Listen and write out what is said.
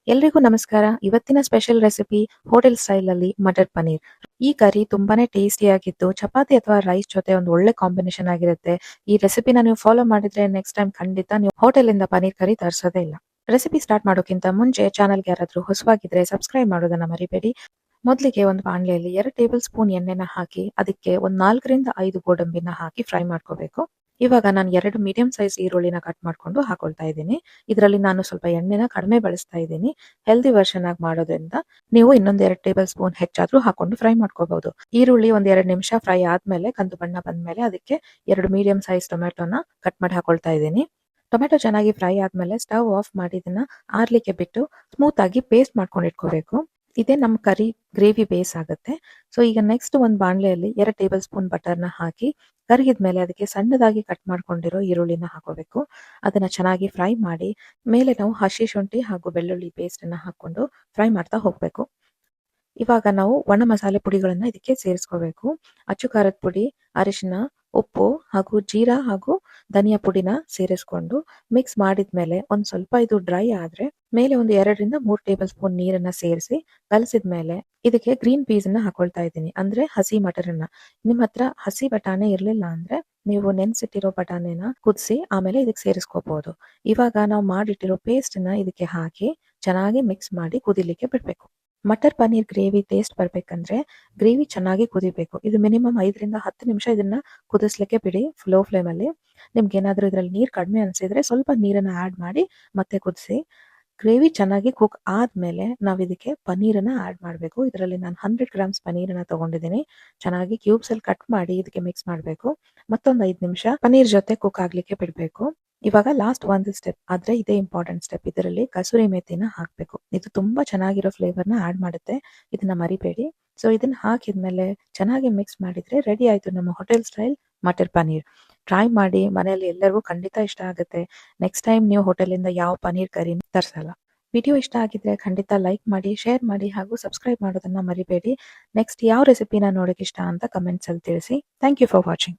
ಎಲ್ರಿಗೂ ನಮಸ್ಕಾರ. ಇವತ್ತಿನ ಸ್ಪೆಷಲ್ ರೆಸಿಪಿ ಹೋಟೆಲ್ ಸ್ಟೈಲ್ ಅಲ್ಲಿ ಮಟರ್ ಪನ್ನೀರ್. ಈ ಕರಿ ತುಂಬಾನೇ ಟೇಸ್ಟಿಯಾಗಿದ್ದು ಚಪಾತಿ ಅಥವಾ ರೈಸ್ ಜೊತೆ ಒಂದು ಒಳ್ಳೆ ಕಾಂಬಿನೇಷನ್ ಆಗಿರುತ್ತೆ. ಈ ರೆಸಿಪಿನ ನೀವು ಫಾಲೋ ಮಾಡಿದ್ರೆ ನೆಕ್ಸ್ಟ್ ಟೈಮ್ ಖಂಡಿತ ನೀವು ಹೋಟೆಲ್ ಇಂದ ಪನ್ನೀರ್ ಕರಿ ತರಿಸೋದೇ ಇಲ್ಲ. ರೆಸಿಪಿ ಸ್ಟಾರ್ಟ್ ಮಾಡೋಕ್ಕಿಂತ ಮುಂಚೆ ಚಾನಲ್ಗೆ ಯಾರಾದ್ರೂ ಹೊಸವಾಗಿದ್ರೆ ಸಬ್ಸ್ಕ್ರೈಬ್ ಮಾಡೋದನ್ನ ಮರಿಬೇಡಿ. ಮೊದಲಿಗೆ ಒಂದು ಬಾಣಲೆಯಲ್ಲಿ 2 ಟೇಬಲ್ ಸ್ಪೂನ್ ಎಣ್ಣೆನ ಹಾಕಿ ಅದಕ್ಕೆ ಒಂದು 4ರಿಂದ 5 ಗೋಡಂಬಿನ ಹಾಕಿ ಫ್ರೈ ಮಾಡ್ಕೋಬೇಕು. ಇವಾಗ ನಾನು 2 ಮೀಡಿಯಂ ಸೈಜ್ ಈರುಳ್ಳಿನ ಕಟ್ ಮಾಡ್ಕೊಂಡು ಹಾಕೊಳ್ತಾ ಇದ್ದೀನಿ. ಇದರಲ್ಲಿ ನಾನು ಸ್ವಲ್ಪ ಎಣ್ಣೆನ ಕಡಿಮೆ ಬಳಸ್ತಾ ಇದ್ದೀನಿ. ಹೆಲ್ದಿ ವರ್ಷನ್ ಆಗಿ ಮಾಡೋದ್ರಿಂದ ನೀವು ಇನ್ನೊಂದ್ 2 ಟೇಬಲ್ ಸ್ಪೂನ್ ಹೆಚ್ಚಾದ್ರೂ ಹಾಕೊಂಡು ಫ್ರೈ ಮಾಡ್ಕೋಬಹುದು. ಈರುಳ್ಳಿ ಒಂದ್ 2 ನಿಮಿಷ ಫ್ರೈ ಆದ್ಮೇಲೆ ಕಂದು ಬಣ್ಣ ಬಂದ್ಮೇಲೆ ಅದಕ್ಕೆ 2 ಮೀಡಿಯಂ ಸೈಜ್ ಟೊಮೆಟೊನ ಕಟ್ ಮಾಡಿ ಹಾಕೊಳ್ತಾ ಇದ್ದೀನಿ. ಟೊಮೆಟೊ ಚೆನ್ನಾಗಿ ಫ್ರೈ ಆದ್ಮೇಲೆ ಸ್ಟವ್ ಆಫ್ ಮಾಡಿ ಇದನ್ನ ಆರ್ಲಿಕ್ಕೆ ಬಿಟ್ಟು ಸ್ಮೂತ್ ಆಗಿ ಪೇಸ್ಟ್ ಮಾಡ್ಕೊಂಡು ಇಟ್ಕೋಬೇಕು. ಇದೇ ನಮ್ ಕರಿ ಗ್ರೇವಿ ಬೇಸ್ ಆಗುತ್ತೆ. ಸೊ ಈಗ ನೆಕ್ಸ್ಟ್ ಒಂದು ಬಾಣಲೆಯಲ್ಲಿ 2 ಟೇಬಲ್ ಸ್ಪೂನ್ ಬಟರ್ನ ಹಾಕಿ ಕರಗಿದ್ಮೇಲೆ ಅದಕ್ಕೆ ಸಣ್ಣದಾಗಿ ಕಟ್ ಮಾಡ್ಕೊಂಡಿರೋ ಈರುಳ್ಳಿನ ಹಾಕೋಬೇಕು. ಅದನ್ನ ಚೆನ್ನಾಗಿ ಫ್ರೈ ಮಾಡಿ ಮೇಲೆ ನಾವು ಹಸಿ ಶುಂಠಿ ಹಾಗೂ ಬೆಳ್ಳುಳ್ಳಿ ಪೇಸ್ಟ್ ಅನ್ನ ಹಾಕೊಂಡು ಫ್ರೈ ಮಾಡ್ತಾ ಹೋಗ್ಬೇಕು. ಇವಾಗ ನಾವು ಒಣ ಮಸಾಲೆ ಪುಡಿಗಳನ್ನ ಇದಕ್ಕೆ ಸೇರಿಸ್ಕೋಬೇಕು. ಅಚ್ಚು ಖಾರದ ಪುಡಿ, ಅರಿಶಿನ, ಉಪ್ಪು ಹಾಗೂ ಜೀರಾ ಹಾಗೂ ಧನಿಯಾ ಪುಡಿನ ಸೇರಿಸ್ಕೊಂಡು ಮಿಕ್ಸ್ ಮಾಡಿದ್ಮೇಲೆ ಒಂದ್ ಸ್ವಲ್ಪ ಇದು ಡ್ರೈ ಆದ್ರೆ ಮೇಲೆ ಒಂದು 2ರಿಂದ 3 ಟೇಬಲ್ ಸ್ಪೂನ್ ನೀರನ್ನ ಸೇರಿಸಿ ಕಲಸಿದ್ಮೇಲೆ ಇದಕ್ಕೆ ಗ್ರೀನ್ ಪೀಸ್ ಅನ್ನ ಹಾಕೊಳ್ತಾ ಇದ್ದೀನಿ, ಅಂದ್ರೆ ಹಸಿ ಮಟರನ್ನ. ನಿಮ್ ಹತ್ರ ಹಸಿ ಬಟಾಣೆ ಇರ್ಲಿಲ್ಲ ಅಂದ್ರೆ ನೀವು ನೆನ್ಸಿಟ್ಟಿರೋ ಬಟಾಣೆನ ಕುದಿಸಿ ಆಮೇಲೆ ಇದಕ್ಕೆ ಸೇರಿಸ್ಕೋಬಹುದು. ಇವಾಗ ನಾವು ಮಾಡಿಟ್ಟಿರೋ ಪೇಸ್ಟ್ ನ ಇದಕ್ಕೆ ಹಾಕಿ ಚೆನ್ನಾಗಿ ಮಿಕ್ಸ್ ಮಾಡಿ ಕುದಿಲಿಕ್ಕೆ ಬಿಡ್ಬೇಕು. ಮಟರ್ ಪನ್ನೀರ್ ಗ್ರೇವಿ ಟೇಸ್ಟ್ ಬರ್ಬೇಕಂದ್ರೆ ಗ್ರೇವಿ ಚೆನ್ನಾಗಿ ಕುದಿಬೇಕು. ಇದು ಮಿನಿಮಮ್ 5ರಿಂದ 10 ನಿಮಿಷ ಇದನ್ನ ಕುದಿಸ್ಲಿಕ್ಕೆ ಬಿಡಿ ಲೋ ಫ್ಲೇಮ್ ಅಲ್ಲಿ. ನಿಮ್ಗೆ ಏನಾದ್ರೂ ಇದ್ರಲ್ಲಿ ನೀರ್ ಕಡಿಮೆ ಅನ್ಸಿದ್ರೆ ಸ್ವಲ್ಪ ನೀರನ್ನ ಆಡ್ ಮಾಡಿ ಮತ್ತೆ ಕುದಿಸಿ. ಗ್ರೇವಿ ಚೆನ್ನಾಗಿ ಕುಕ್ ಆದ್ಮೇಲೆ ನಾವ್ ಇದಕ್ಕೆ ಪನ್ನೀರನ್ನ ಆಡ್ ಮಾಡ್ಬೇಕು. ಇದರಲ್ಲಿ ನಾನು 100 ಗ್ರಾಮ್ಸ್ ಪನ್ನೀರನ್ನ ತಗೊಂಡಿದ್ದೀನಿ. ಚೆನ್ನಾಗಿ ಕ್ಯೂಬ್ಸ್ ಅಲ್ಲಿ ಕಟ್ ಮಾಡಿ ಇದಕ್ಕೆ ಮಿಕ್ಸ್ ಮಾಡ್ಬೇಕು. ಮತ್ತೊಂದ್ 5 ನಿಮಿಷ ಪನ್ನೀರ್ ಜೊತೆ ಕುಕ್ ಆಗ್ಲಿಕ್ಕೆ ಬಿಡ್ಬೇಕು. ಇವಾಗ ಲಾಸ್ಟ್ ಒಂದು ಸ್ಟೆಪ್ ಆದ್ರೆ ಇದೇ ಇಂಪಾರ್ಟೆಂಟ್ ಸ್ಟೆಪ್. ಇದರಲ್ಲಿ ಕಸೂರಿ ಮೇಥಿನ ಹಾಕ್ಬೇಕು. ಇದು ತುಂಬಾ ಚೆನ್ನಾಗಿರೋ ಫ್ಲೇವರ್ ನ ಆಡ್ ಮಾಡುತ್ತೆ. ಇದನ್ನ ಮರಿಬೇಡಿ. ಸೊ ಇದನ್ನ ಹಾಕಿದ್ಮೇಲೆ ಚೆನ್ನಾಗಿ ಮಿಕ್ಸ್ ಮಾಡಿದ್ರೆ ರೆಡಿ ಆಯ್ತು ನಮ್ಮ hotel style matar paneer. Try ಮಾಡಿ, ಮನೆಯಲ್ಲಿ ಎಲ್ಲರಿಗೂ ಖಂಡಿತ ಇಷ್ಟ ಆಗುತ್ತೆ. ನೆಕ್ಸ್ಟ್ ಟೈಮ್ ನೀವು ಹೋಟೆಲ್ ಇಂದ ಯಾವ ಪನ್ನೀರ್ ಕರಿ ತರ್ಸಲ್ಲ. ವಿಡಿಯೋ ಇಷ್ಟ ಆಗಿದ್ರೆ ಖಂಡಿತ ಲೈಕ್ ಮಾಡಿ, ಶೇರ್ ಮಾಡಿ ಹಾಗೂ ಸಬ್ಸ್ಕ್ರೈಬ್ ಮಾಡೋದನ್ನ ಮರಿಬೇಡಿ. ನೆಕ್ಸ್ಟ್ ಯಾವ ರೆಸಿಪಿನ ನೋಡಕ್ ಇಷ್ಟ ಅಂತ ಕಮೆಂಟ್ಸ್ ಅಲ್ಲಿ ತಿಳಿಸಿ. Thank you for watching.